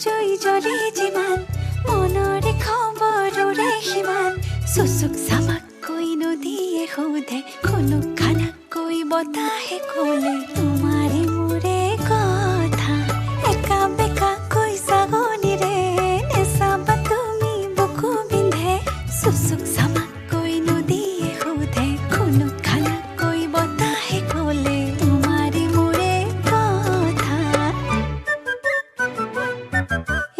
জয়ী জলে যিমান মনৰে খবৰৰে সিমান চুচুক চামাককৈ নদীয়ে সোধে খুনুক খানাকৈ বতাহে ক'লে তোমাৰে মোৰে কথা একা বেকাকৈ ছাগলীৰে নেচাবা তুমি বুকু বিন্ধে চুচুক চামাককৈ নদীয়ে সোধে খুনুক খানাকৈ বতাহে ক'লে তোমাৰে মোৰে কথা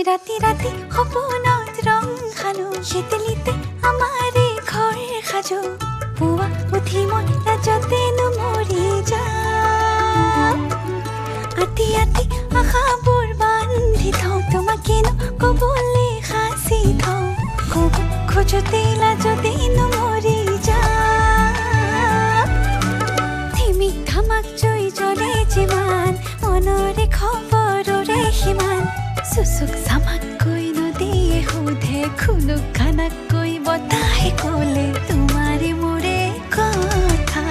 ৰাতি ৰাতি সপোনত ৰং খালো শীতলিতে আমাৰে ঘৰ সাজো পুৱা উঠি মই লাজতেনো মৰি যাম আতি আতি আশাবোৰ বান্ধি থওঁ তোমাকেনো ক'বলৈ সাঁচি থওঁ ক'ব খোজোতে লাজতেনো মৰি যাম ধিমিক ধামাক জয়ী জ্বলে যিমান মনৰে খবৰৰে সিমান চুচুক চামাককৈ নদীয়ে সোধে খুনুক খানাকৈ বতাহে ক'লে তোমাৰে মোৰে কথা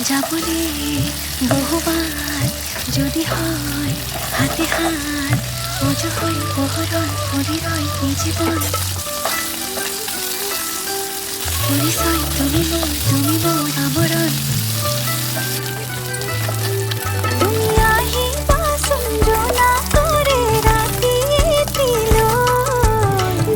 যাবলে বহুবার যদি হয় হাতে হাত অজু হয়ে বহরণ পরি রয় এই জীবন পরিচয় তুমি মোর আমরণ তুমি আহিবা সুন্দনা করে রাতি দিল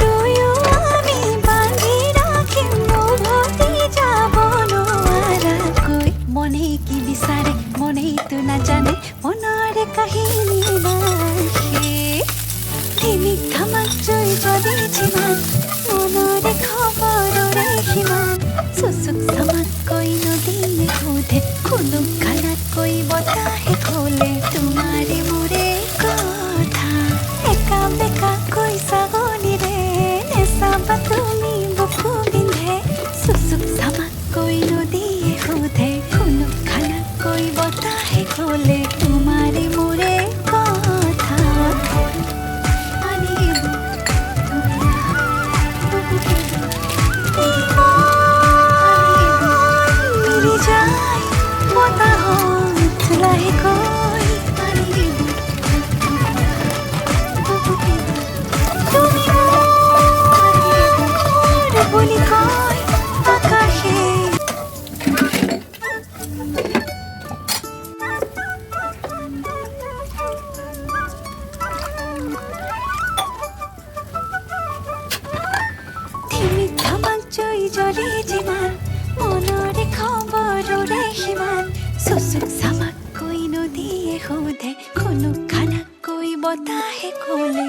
দুয়ো আমি বাঁধি রাখিম উভতি যাব নোৱাৰাকৈ মনে কি বিচাৰে মনেইতো নাজানে মনৰে কাহিনী নাহে ধিমিক ধামাক জয়ী জ্বলে যিমান মনৰে খবৰৰে সিমান চুচুক চামাককৈ নদীয়ে সোধে খুনুক খানাকৈ বতাহে ক'লে তোমাৰে মোৰে কথা একা বেকাকৈ ছাগলীৰে নেচাবা তুমি বুকু বিন্ধে চুচুক চামাককৈ নদীয়ে সোধে খুনুক খানাকৈ বতাহে ক'লে তোমাৰে মোৰে কথা মিলি যায় বতাহত লাহেকৈ তুমি মোৰ বুলি কয় আকাশে ধিমিক ধামাক জয়ী জ্বলে যিমান মনৰে খবৰৰে সিমান চুচুক চামাককৈ নদীয়ে সোধে খুনুক খানাকৈ বতাহে ক'লে